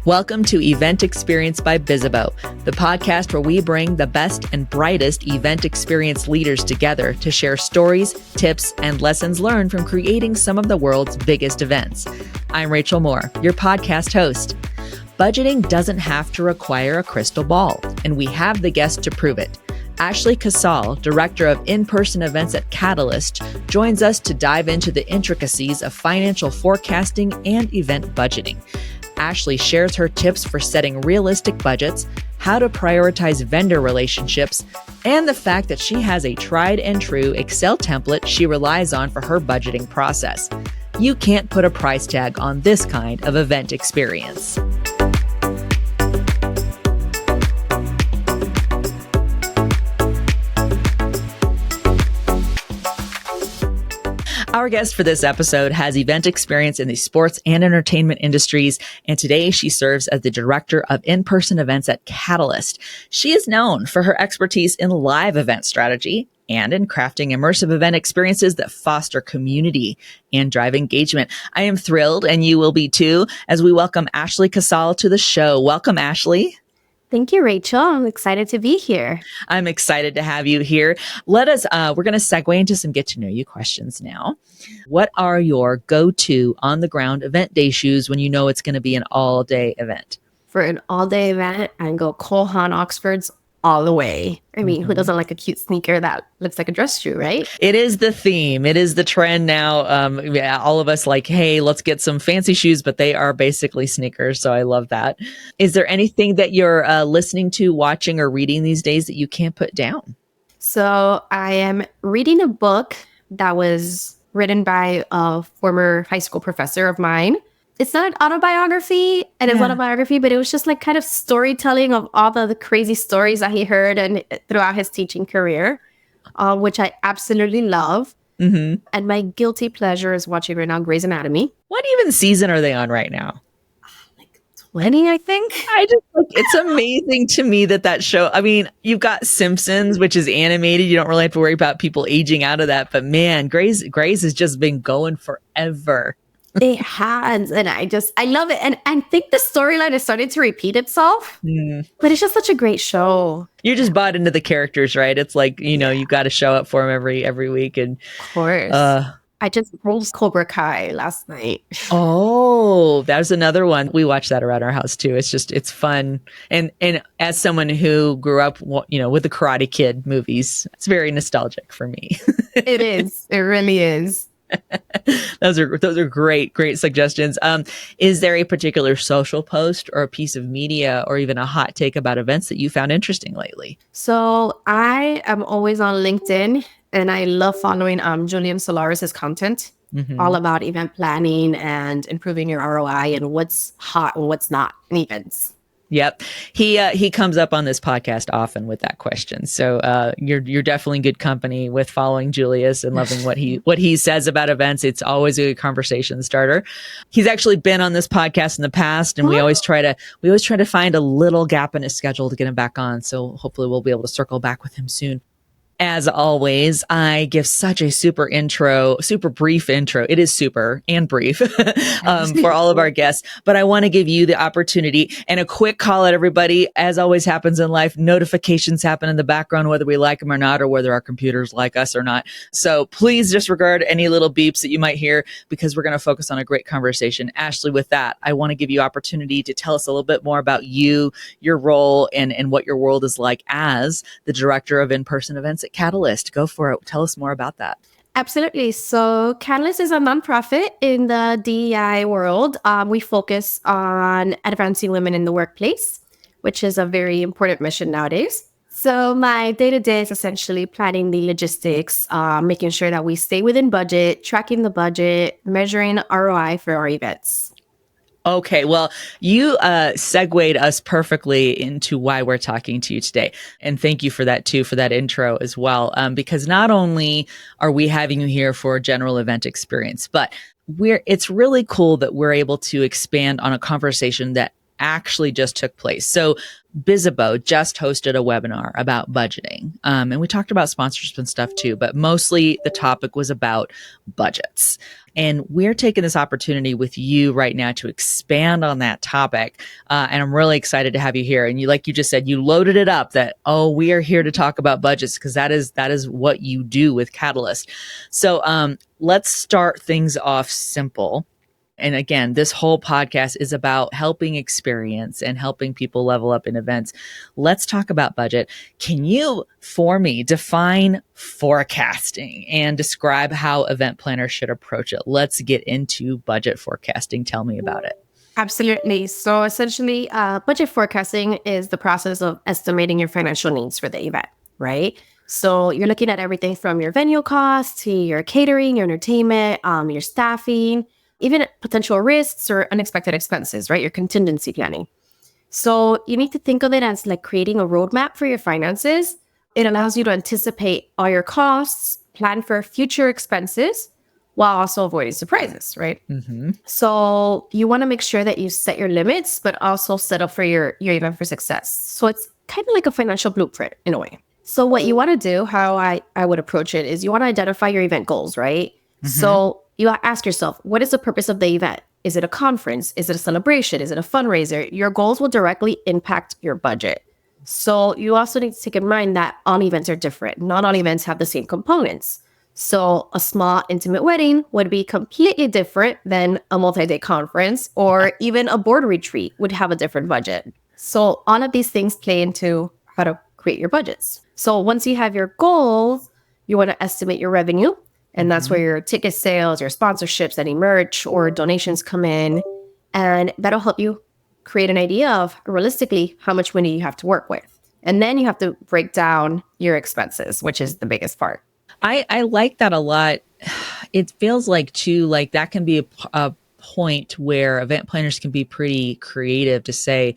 Welcome to Event Experience by Bizzabo, the podcast where we bring the best and brightest event experience leaders together to share stories, tips, and lessons learned from creating some of the world's biggest events. I'm Rachel Moore, your podcast host. Budgeting doesn't have to require a crystal ball, and we have the guest to prove it. Ashley Casal, Director of In-Person Events at Catalyst, joins us to dive into the intricacies of financial forecasting and event budgeting. Ashley shares her tips for setting realistic budgets, how to prioritize vendor relationships, and the fact that she has a tried and true Excel template she relies on for her budgeting process. You can't put a price tag on this kind of event experience. Our guest for this episode has event experience in the sports and entertainment industries, and today she serves as the Director of In-Person Events at Catalyst. She is known for her expertise in live event strategy and in crafting immersive event experiences that foster community and drive engagement. I am thrilled, and you will be too, as we welcome Ashley Casal to the show. Welcome, Ashley. Thank you, Rachel. I'm excited to be here. I'm excited to have you here. We're going to segue into some get to know you questions now. What are your go-to on the ground event day shoes when you know it's going to be an all day event? For an all day event, I can go Cole Haan Oxfords all the way. I mean, who doesn't like a cute sneaker that looks like a dress shoe, right? It is the theme. It is the trend now. All of us like, hey, let's get some fancy shoes, but they are basically sneakers. So I love that. Is there anything that you're listening to, watching, or reading these days that you can't put down? So I am reading a book that was written by a former high school professor of mine. It's not an autobiography, and it's not a biography, but it was just like kind of storytelling of all the crazy stories that he heard and throughout his teaching career, which I absolutely love. Mm-hmm. And my guilty pleasure is watching right now Grey's Anatomy. What even season are they on right now? Like 20, I think. It's amazing to me that show. I mean, you've got Simpsons, which is animated. You don't really have to worry about people aging out of that. But man, Grey's has just been going forever. It has, and I love it. And I think the storyline is starting to repeat itself, but it's just such a great show. You're just bought into the characters, right? It's like, you got to show up for them every week. And of course. I just rolled Cobra Kai last night. Oh, that was another one. We watch that around our house too. It's fun. And as someone who grew up, with the Karate Kid movies, it's very nostalgic for me. It is. It really is. Those are great suggestions. Is there a particular social post or a piece of media or even a hot take about events that you found interesting lately? So I am always on LinkedIn, and I love following Julian Solaris's content, all about event planning and improving your ROI and what's hot and what's not in events. Yep. He comes up on this podcast often with that question. So you're definitely good company with following Julius and loving what he says about events. It's always a good conversation starter. He's actually been on this podcast in the past, and we always try to find a little gap in his schedule to get him back on. So hopefully we'll be able to circle back with him soon. As always, I give such a super brief intro. It is super and brief for all of our guests. But I want to give you the opportunity and a quick call out, everybody. As always happens in life, notifications happen in the background, whether we like them or not, or whether our computers like us or not. So please disregard any little beeps that you might hear, because we're going to focus on a great conversation. Ashley, with that, I want to give you opportunity to tell us a little bit more about you, your role, and what your world is like as the Director of In-Person Events at Catalyst. Go for it. Tell us more about that. Absolutely. So Catalyst is a nonprofit in the DEI world. We focus on advancing women in the workplace, which is a very important mission nowadays. So my day-to-day is essentially planning the logistics, making sure that we stay within budget, tracking the budget, measuring ROI for our events. Okay, well, you segued us perfectly into why we're talking to you today. And thank you for that, too, for that intro as well. Because not only are we having you here for a general event experience, but it's really cool that we're able to expand on a conversation that actually just took place. So Bizzabo just hosted a webinar about budgeting. And we talked about sponsorships and stuff too, but mostly the topic was about budgets. And we're taking this opportunity with you right now to expand on that topic. And I'm really excited to have you here. And you, like you just said, you loaded it up that, oh, we are here to talk about budgets because that is what you do with Catalyst. So let's start things off simple. And again, this whole podcast is about helping experience and helping people level up in events. Let's talk about budget. Can you, for me, define forecasting and describe how event planners should approach it? Let's get into budget forecasting. Tell me about it. Absolutely. So essentially, budget forecasting is the process of estimating your financial needs for the event, right? So you're looking at everything from your venue costs to your catering, your entertainment, your staffing, even potential risks or unexpected expenses, right? Your contingency planning. So you need to think of it as like creating a roadmap for your finances. It allows you to anticipate all your costs, plan for future expenses, while also avoiding surprises, right? Mm-hmm. So you want to make sure that you set your limits, but also set up for your event for success. So it's kind of like a financial blueprint in a way. So what you want to do, how I would approach it, is you want to identify your event goals, right? Mm-hmm. So you ask yourself, what is the purpose of the event? Is it a conference? Is it a celebration? Is it a fundraiser? Your goals will directly impact your budget. So you also need to take in mind that all events are different. Not all events have the same components. So a small intimate wedding would be completely different than a multi-day conference, or even a board retreat would have a different budget. So all of these things play into how to create your budgets. So once you have your goals, you want to estimate your revenue. And that's where your ticket sales, your sponsorships, any merch or donations come in. And that'll help you create an idea of realistically how much money you have to work with. And then you have to break down your expenses, which is the biggest part. I like that a lot. It feels like too, like that can be a point where event planners can be pretty creative to say,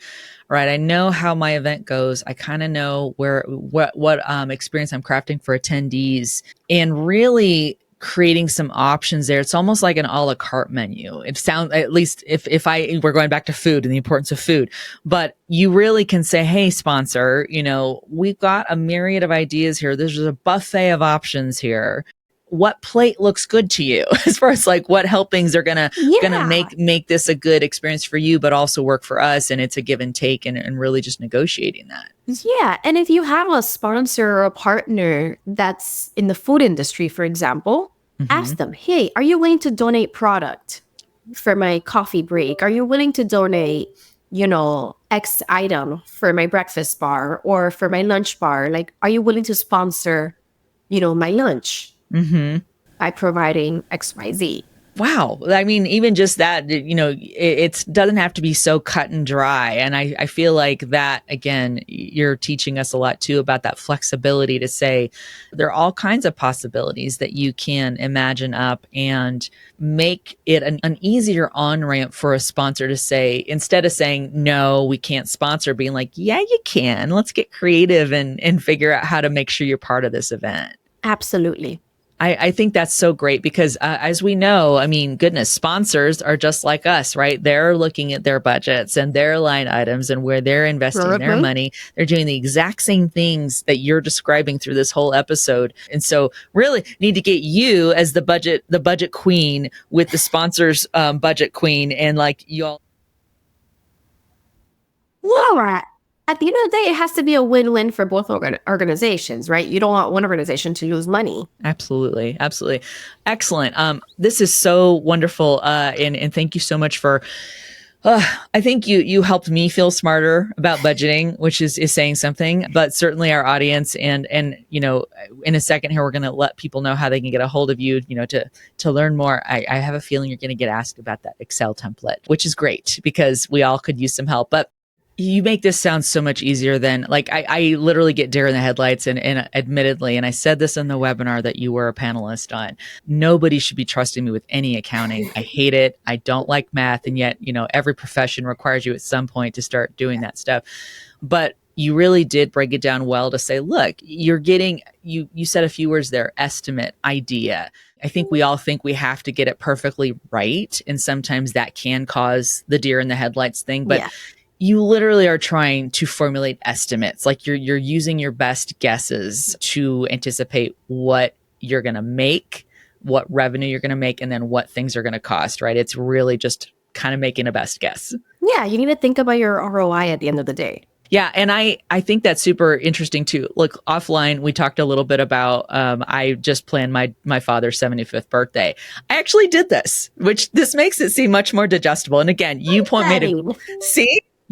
right, I know how my event goes. I kind of know what experience I'm crafting for attendees, and really creating some options there. It's almost like an a la carte menu. It sounds, at least if we're going back to food and the importance of food, but you really can say, hey, sponsor, we've got a myriad of ideas here. There's a buffet of options here. What plate looks good to you as far as like what helpings are gonna make this a good experience for you, but also work for us. And it's a give and take and really just negotiating that. Yeah. And if you have a sponsor or a partner that's in the food industry, for example, ask them, hey, are you willing to donate product for my coffee break? Are you willing to donate, X item for my breakfast bar or for my lunch bar? Like, are you willing to sponsor, my lunch? By providing XYZ. Wow. I mean, even just that, it doesn't have to be so cut and dry. And I feel like that, again, you're teaching us a lot too about that flexibility to say there are all kinds of possibilities that you can imagine up and make it an easier on-ramp for a sponsor to say, instead of saying, no, we can't sponsor, being like, yeah, you can. Let's get creative and figure out how to make sure you're part of this event. Absolutely. I think that's so great because as we know, I mean, goodness, sponsors are just like us, right? They're looking at their budgets and their line items and where they're investing their money. They're doing the exact same things that you're describing through this whole episode. And so really need to get you as the budget queen with the sponsors budget queen, and like y'all. Laura, at the end of the day, it has to be a win-win for both organizations, right? You don't want one organization to lose money. Absolutely. Absolutely. Excellent. This is so wonderful. And thank you so much for, I think you helped me feel smarter about budgeting, which is saying something, but certainly our audience and, in a second here, we're going to let people know how they can get a hold of you, to learn more. I have a feeling you're going to get asked about that Excel template, which is great because we all could use some help, but you make this sound so much easier than, like, I literally get deer in the headlights and admittedly, and I said this in the webinar that you were a panelist on, nobody should be trusting me with any accounting. I hate it. I don't like math. And yet, every profession requires you at some point to start doing that stuff. But you really did break it down well to say, look, you're getting, you said a few words there, estimate, idea. I think we all think we have to get it perfectly right. And sometimes that can cause the deer in the headlights thing. But you literally are trying to formulate estimates. Like you're using your best guesses to anticipate what you're going to make, what revenue you're going to make, and then what things are going to cost, right? It's really just kind of making a best guess. Yeah, you need to think about your ROI at the end of the day. Yeah. And I think that's super interesting too. Look, offline, we talked a little bit about, I just planned my father's 75th birthday. I actually did this, which this makes it seem much more digestible. And again, you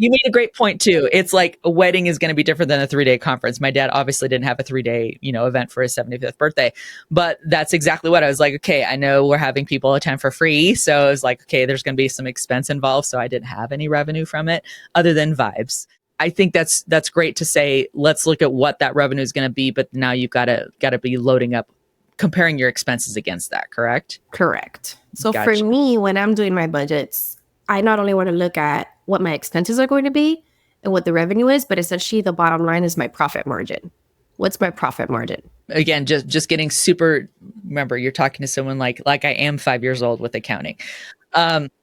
made a great point too. It's like a wedding is going to be different than a 3-day conference. My dad obviously didn't have a 3-day, event for his 75th birthday, but that's exactly what I was like. Okay, I know we're having people attend for free. So I was like, okay, there's going to be some expense involved. So I didn't have any revenue from it other than vibes. I think that's great to say, let's look at what that revenue is going to be, but now you've got to be loading up, comparing your expenses against that, correct? Correct. So Gotcha. for me, when I'm doing my budgets, I not only want to look at what my expenses are going to be and what the revenue is, but essentially the bottom line is my profit margin. What's my profit margin? Again, just getting super, remember, you're talking to someone like I am 5 years old with accounting.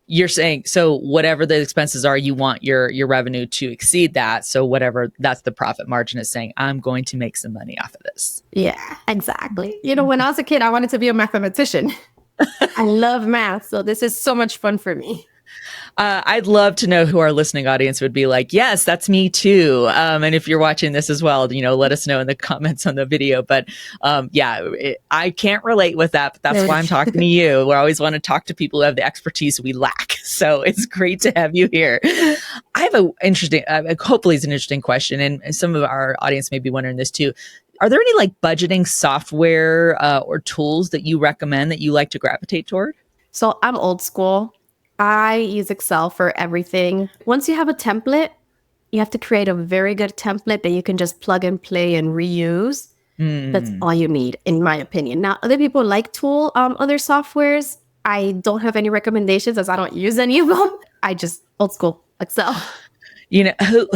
You're saying, so whatever the expenses are, you want your revenue to exceed that. So whatever, that's the profit margin is saying, I'm going to make some money off of this. Yeah, exactly. When I was a kid, I wanted to be a mathematician. I love math. So this is so much fun for me. I'd love to know who our listening audience would be like. Yes, that's me too. And if you're watching this as well, let us know in the comments on the video. But I can't relate with that. But that's why I'm talking to you. We always want to talk to people who have the expertise we lack. So it's great to have you here. I have hopefully it's an interesting question. And some of our audience may be wondering this too. Are there any like budgeting software or tools that you recommend that you like to gravitate toward? So I'm old school. I use Excel for everything. Once you have a template, you have to create a very good template that you can just plug and play and reuse. That's all you need, in my opinion. Now, other people like other softwares. I don't have any recommendations as I don't use any of them. I just old school Excel.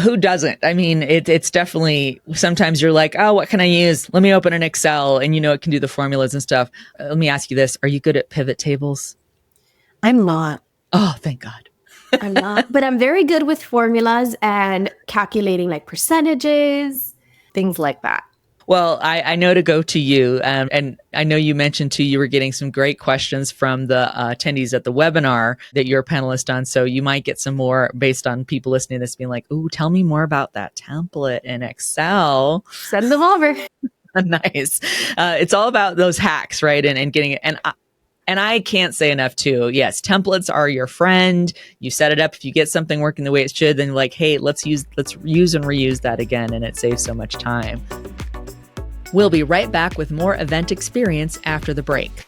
Who doesn't? I mean, it's definitely, sometimes you're like, oh, what can I use? Let me open an Excel and it can do the formulas and stuff. Let me ask you this. Are you good at pivot tables? I'm not. Oh, thank God. I'm not, but I'm very good with formulas and calculating like percentages, things like that. Well, I know to go to you, and I know you mentioned too, you were getting some great questions from the attendees at the webinar that you're a panelist on. So you might get some more based on people listening to this being like, ooh, tell me more about that template in Excel. Send them over. Nice. It's all about those hacks, right? And getting it. And I can't say enough too. Yes, templates are your friend. You set it up. If you get something working the way it should, then like, hey, let's use and reuse that again. And it saves so much time. We'll be right back with more event experience after the break.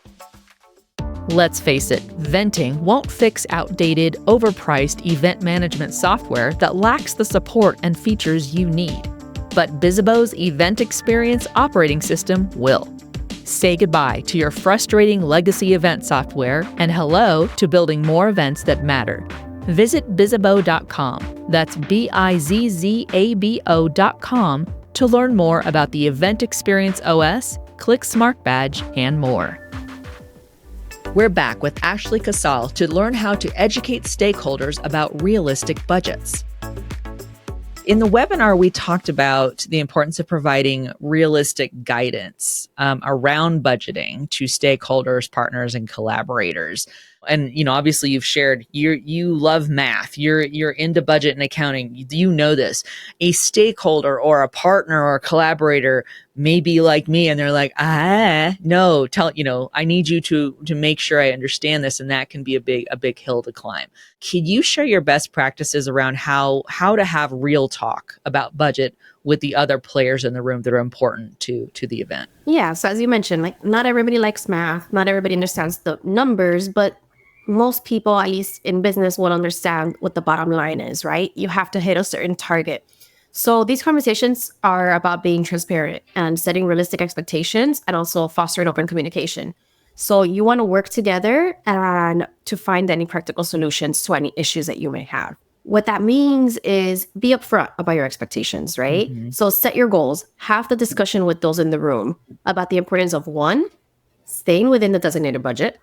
Let's face it, venting won't fix outdated, overpriced event management software that lacks the support and features you need. But Bizzabo's Event Experience operating system will. Say goodbye to your frustrating legacy event software and hello to building more events that matter. Visit Bizzabo.com. That's Bizzabo.com to learn more about the Event Experience OS, Click Smart Badge, and more. We're back with Ashley Casal to learn how to educate stakeholders about realistic budgets. In the webinar, we talked about the importance of providing realistic guidance around budgeting to stakeholders, partners, and collaborators. And, obviously you've shared you love math. You're into budget and accounting. You know this. A stakeholder or a partner or a collaborator may be like me and they're like, no, I need you to make sure I understand this. And that can be a big hill to climb. Can you share your best practices around how to have real talk about budget with the other players in the room that are important to the event? Yeah. So as you mentioned, like not everybody likes math. Not everybody understands the numbers, but most people, at least in business, will understand what the bottom line is, right? You have to hit a certain target. So these conversations are about being transparent and setting realistic expectations and also fostering open communication. So you want to work together and to find any practical solutions to any issues that you may have. What that means is be upfront about your expectations, right? Mm-hmm. So set your goals, have the discussion with those in the room about the importance of 1, staying within the designated budget,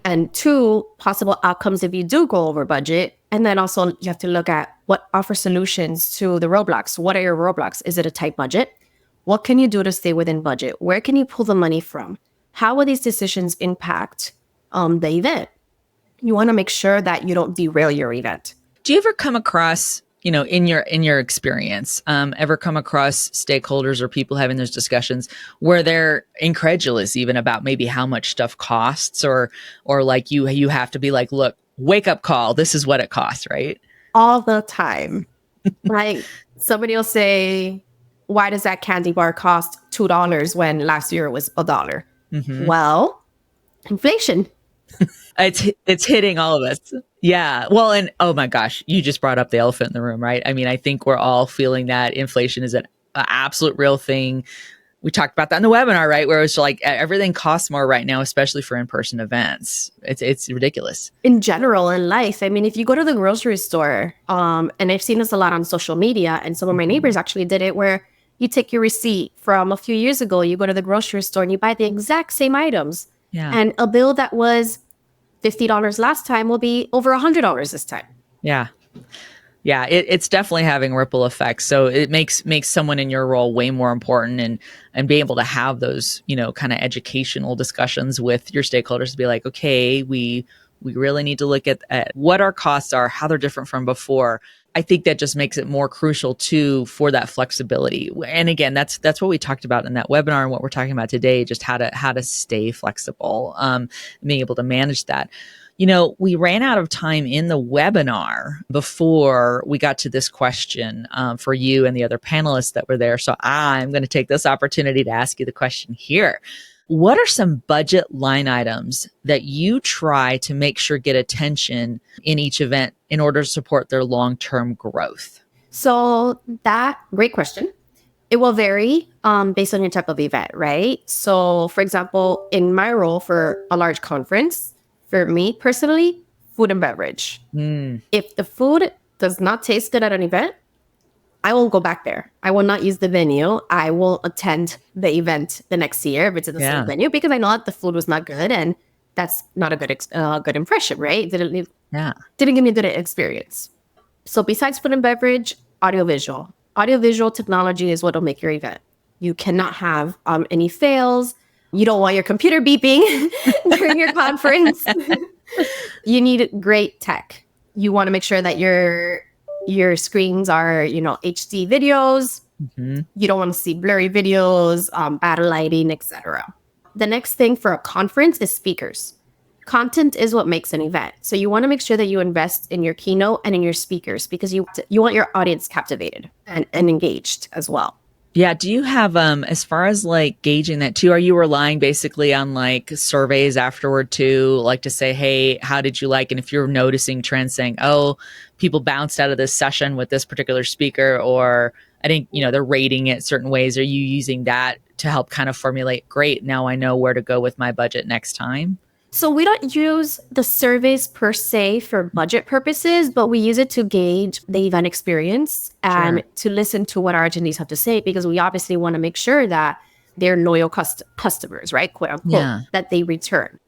And two, possible outcomes if you do go over budget. And then also you have to look at what offer solutions to the roadblocks. What are your roadblocks? Is it a tight budget? What can you do to stay within budget? Where can you pull the money from? How will these decisions impact the event? You want to make sure that you don't derail your event. Do you ever come across, in your experience, ever come across stakeholders or people having those discussions where they're incredulous even about maybe how much stuff costs, or like you have to be like, look, wake up call, this is what it costs, right? All the time. Like somebody will say, why does that candy bar cost $2 when last year it was $1? Mm-hmm. Well, inflation. It's hitting all of us. Yeah. Well, and oh my gosh, you just brought up the elephant in the room, right? I mean, I think we're all feeling that inflation is an absolute real thing. We talked about that in the webinar, right? Where it's like everything costs more right now, especially for in-person events. It's ridiculous. In general, in life, I mean, if you go to the grocery store, and I've seen this a lot on social media, and some of my neighbors actually did it, where you take your receipt from a few years ago, you go to the grocery store and you buy the exact same items. Yeah. And a bill that was $50 last time will be over $100 this time. Yeah. Yeah, it's definitely having ripple effects. So it makes someone in your role way more important, and be able to have those, kind of educational discussions with your stakeholders to be like, okay, we really need to look at what our costs are, how they're different from before. I think that just makes it more crucial too for that flexibility. And again, that's what we talked about in that webinar, and what we're talking about today, just how to stay flexible, being able to manage that. We ran out of time in the webinar before we got to this question for you and the other panelists that were there. So I'm going to take this opportunity to ask you the question here. What are some budget line items that you try to make sure get attention in each event in order to support their long-term growth? So great question. It will vary based on your type of event, right? So for example, in my role for a large conference, for me personally, food and beverage. If the food does not taste good at an event, I will go back there. I will not use the venue. I will attend the event the next year if it's in the same venue, because I know that the food was not good, and that's not a good impression, right? Didn't give me a good experience. So besides food and beverage, audiovisual. Audiovisual technology is what will make your event. You cannot have any fails. You don't want your computer beeping during your conference. You need great tech. You want to make sure that your screens are, HD videos. Mm-hmm. You don't want to see blurry videos, bad lighting, etc. The next thing for a conference is speakers. Content is what makes an event. So you want to make sure that you invest in your keynote and in your speakers, because you want your audience captivated and engaged as well. Yeah. Do you have, as far as like gauging that too, are you relying basically on like surveys afterward too, like to say, hey, how did you like? And if you're noticing trends saying, oh, people bounced out of this session with this particular speaker, or I think, they're rating it certain ways. Are you using that to help kind of formulate, great, now I know where to go with my budget next time? So we don't use the surveys per se for budget purposes, but we use it to gauge the event experience and to listen to what our attendees have to say, because we obviously want to make sure that they're loyal customers, right? Quote unquote, that they return.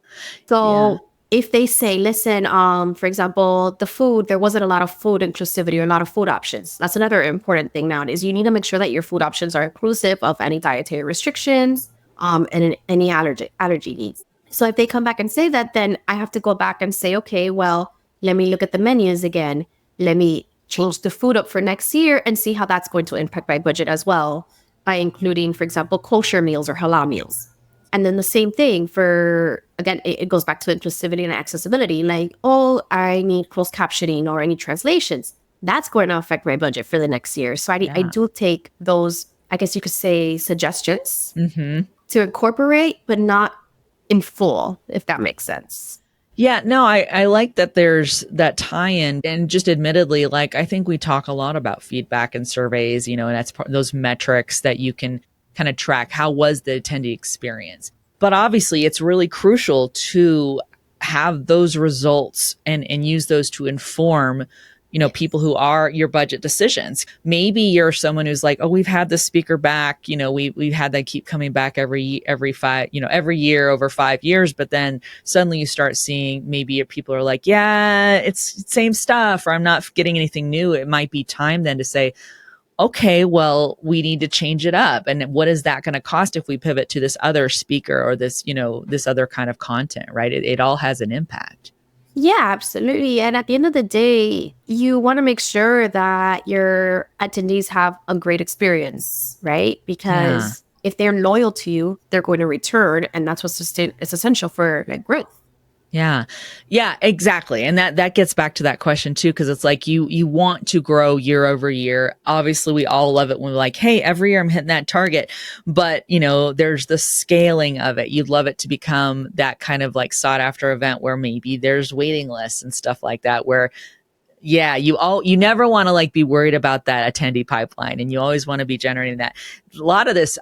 So if they say, listen, for example, the food, there wasn't a lot of food inclusivity or a lot of food options. That's another important thing nowadays. You need to make sure that your food options are inclusive of any dietary restrictions and any allergy needs. So if they come back and say that, then I have to go back and say, okay, well, let me look at the menus again. Let me change the food up for next year and see how that's going to impact my budget as well, by including, for example, kosher meals or halal meals. And then the same thing for, again, it goes back to inclusivity and accessibility. Like, oh, I need closed captioning or any translations. That's going to affect my budget for the next year. So I do take those, I guess you could say, suggestions to incorporate, but not in full, if that makes sense. Yeah, no, I like that there's that tie-in. And just admittedly, like, I think we talk a lot about feedback and surveys, and that's part of those metrics that you can kind of track. How was the attendee experience? But obviously, it's really crucial to have those results and use those to inform people who are your budget decisions. Maybe you're someone who's like, oh, we've had this speaker back, we've had them keep coming back every year over 5 years, but then suddenly you start seeing maybe people are like, yeah, it's same stuff, or I'm not getting anything new. It might be time then to say, okay, well, we need to change it up. And what is that going to cost if we pivot to this other speaker or this, this other kind of content, right? It all has an impact. Yeah, absolutely. And at the end of the day, you want to make sure that your attendees have a great experience, right? Because if they're loyal to you, they're going to return. And that's what's it's essential for growth. Yeah. Yeah, exactly. And that gets back to that question too, because it's like you want to grow year over year. Obviously, we all love it when we're like, hey, every year I'm hitting that target. But, there's the scaling of it. You'd love it to become that kind of like sought after event where maybe there's waiting lists and stuff like that, where you never want to like be worried about that attendee pipeline, and you always want to be generating that. A lot of this,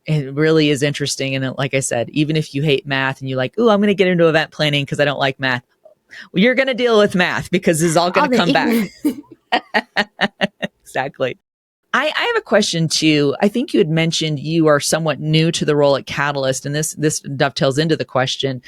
it really is interesting. And like I said, even if you hate math and you're like, ooh, I'm going to get into event planning because I don't like math. Well, you're going to deal with math because this is all going to come back. Exactly. I have a question too. I think you had mentioned you are somewhat new to the role at Catalyst, and this dovetails into the question.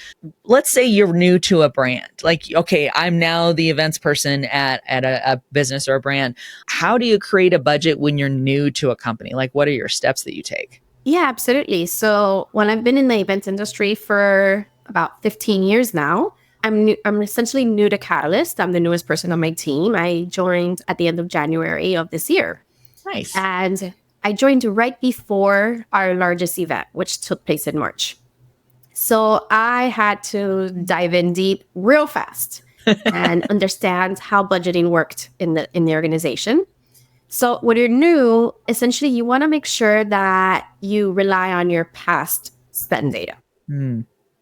Let's say you're new to a brand. Like, okay, I'm now the events person at a business or a brand. How do you create a budget when you're new to a company? Like, what are your steps that you take? Yeah, absolutely. So when I've been in the events industry for about 15 years now, I'm essentially new to Catalyst. I'm the newest person on my team. I joined at the end of January of this year. Nice. And I joined right before our largest event, which took place in March. So I had to dive in deep real fast and understand how budgeting worked in the organization. So when you're new, essentially, you want to make sure that you rely on your past spend data.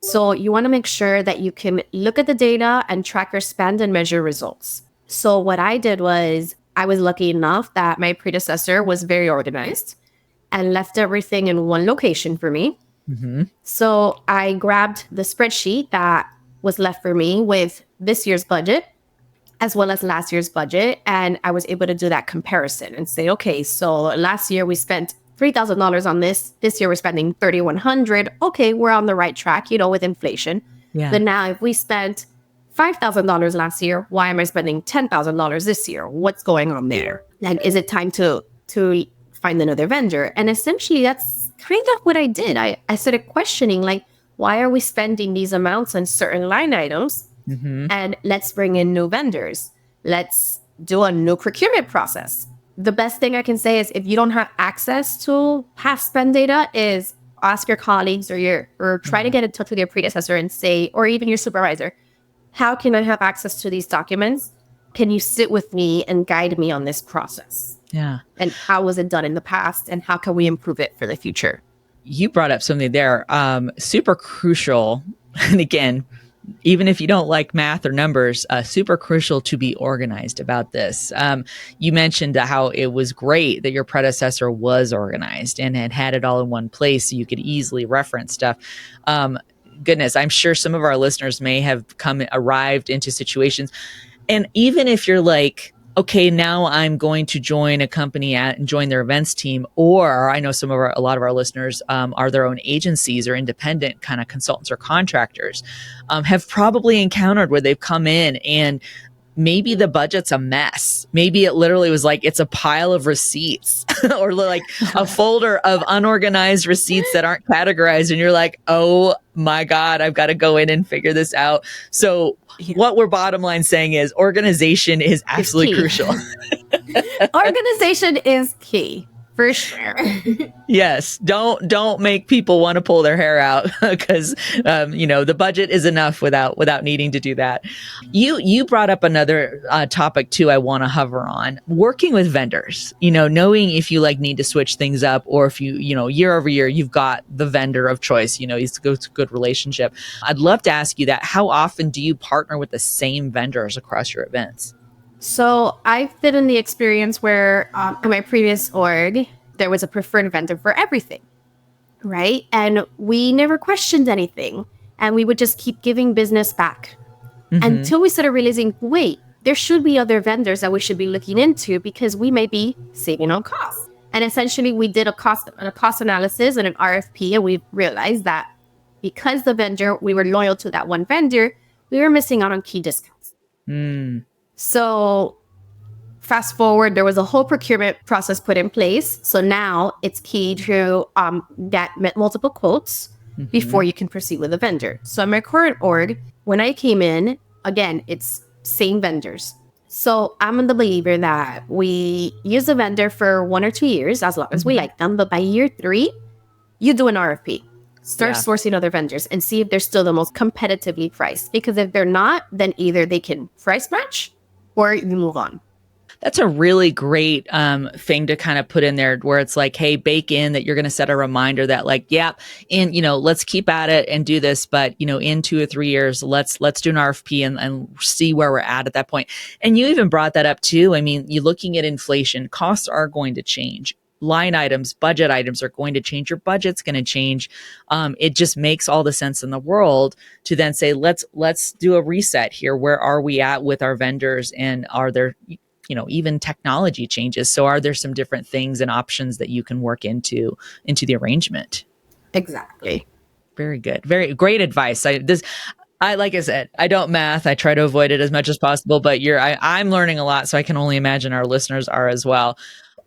So you want to make sure that you can look at the data and track your spend and measure results. So what I did was I was lucky enough that my predecessor was very organized and left everything in one location for me. So I grabbed the spreadsheet that was left for me with this year's budget as well as last year's budget. And I was able to do that comparison and say, okay, so last year we spent $3,000 on this. This year we're spending $3,100. Okay, we're on the right track, with inflation. Yeah. But now if we spent $5,000 last year, why am I spending $10,000 this year? What's going on there? Like, is it time to find another vendor? And essentially that's kind of what I did. I started questioning, like, why are we spending these amounts on certain line items? And let's bring in new vendors. Let's do a new procurement process. The best thing I can say is if you don't have access to past spend data, is ask your colleagues or try to get in touch with your predecessor and say, or even your supervisor, how can I have access to these documents? Can you sit with me and guide me on this process? Yeah. And how was it done in the past? And how can we improve it for the future? You brought up something there, super crucial. And again, even if you don't like math or numbers, super crucial to be organized about this. You mentioned how it was great that your predecessor was organized and had it all in one place so you could easily reference stuff. Goodness, I'm sure some of our listeners may have arrived into situations. And even if you're like, okay, now I'm going to join a company and join their events team, or I know a lot of our listeners are their own agencies or independent kind of consultants or contractors, have probably encountered where they've come in and maybe the budget's a mess. Maybe it literally was like, it's a pile of receipts or like a folder of unorganized receipts that aren't categorized. And you're like, oh my God, I've got to go in and figure this out. So what we're bottom line saying is organization is absolutely crucial. Organization is key. For sure. Yes. Don't make people want to pull their hair out because, the budget is enough without needing to do that. You brought up another topic too. I want to hover on working with vendors, knowing if you need to switch things up or if you year over year, you've got the vendor of choice, it's a good relationship. I'd love to ask you that. How often do you partner with the same vendors across your events? So I've been in the experience where in my previous org, there was a preferred vendor for everything, right? And we never questioned anything. And we would just keep giving business back until we started realizing, wait, there should be other vendors that we should be looking into because we may be saving on costs. And essentially, we did a cost analysis and an RFP, and we realized that because we were loyal to that one vendor, we were missing out on key discounts. So fast forward, there was a whole procurement process put in place. So now it's key to get multiple quotes before you can proceed with a vendor. So in my current org, when I came in, again, it's same vendors. So I'm in the believer that we use a vendor for 1 or 2 years, as long as we like them. But by year 3, you do an RFP. Start sourcing other vendors and see if they're still the most competitively priced. Because if they're not, then either they can price match or you move on. That's a really great thing to kind of put in there where it's like, hey, bake in that you're going to set a reminder that like, let's keep at it and do this. But, in 2 or 3 years, let's do an RFP and see where we're at that point. And you even brought that up too. I mean, you're looking at inflation, costs are going to change. Line items, budget items are going to change. Your budget's going to change. It just makes all the sense in the world to then say, let's do a reset here. Where are we at with our vendors? And are there, even technology changes? So are there some different things and options that you can work into the arrangement? Exactly. Very good. Very great advice. Like I said, I don't math. I try to avoid it as much as possible, but I'm learning a lot. So I can only imagine our listeners are as well.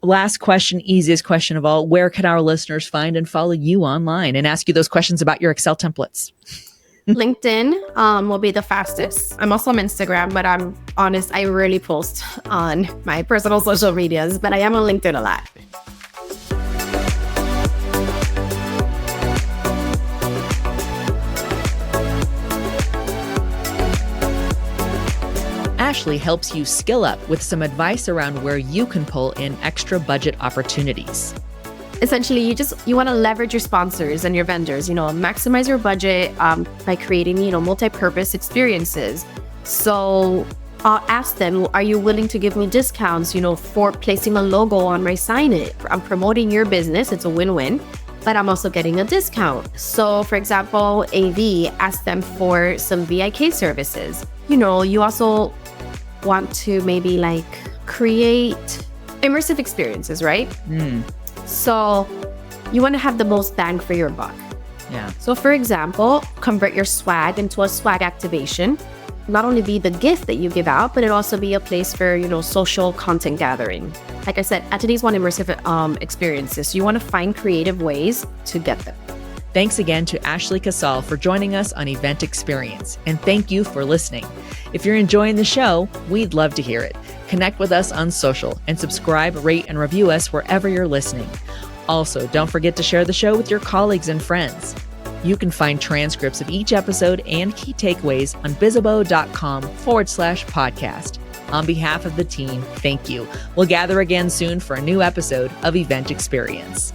Last question, easiest question of all. Where can our listeners find and follow you online and ask you those questions about your Excel templates? LinkedIn will be the fastest. I'm also on Instagram, but I'm honest, I rarely post on my personal social medias, but I am on LinkedIn a lot. Ashley helps you skill up with some advice around where you can pull in extra budget opportunities. Essentially, you want to leverage your sponsors and your vendors, maximize your budget by creating, multi-purpose experiences. So I'll ask them, are you willing to give me discounts, for placing a logo on my signage? I'm promoting your business. It's a win-win, but I'm also getting a discount. So for example, AV, ask them for some VIK services. You also want to maybe create immersive experiences, right? So you want to have the most bang for your buck. Yeah. So for example, convert your swag into a swag activation. Not only be the gift that you give out, but it also be a place for, social content gathering. Like I said, at today's one immersive experiences, you want to find creative ways to get them. Thanks again to Ashley Casal for joining us on Event Experience. And thank you for listening. If you're enjoying the show, we'd love to hear it. Connect with us on social and subscribe, rate, and review us wherever you're listening. Also, don't forget to share the show with your colleagues and friends. You can find transcripts of each episode and key takeaways on bizzabo.com/podcast. On behalf of the team, thank you. We'll gather again soon for a new episode of Event Experience.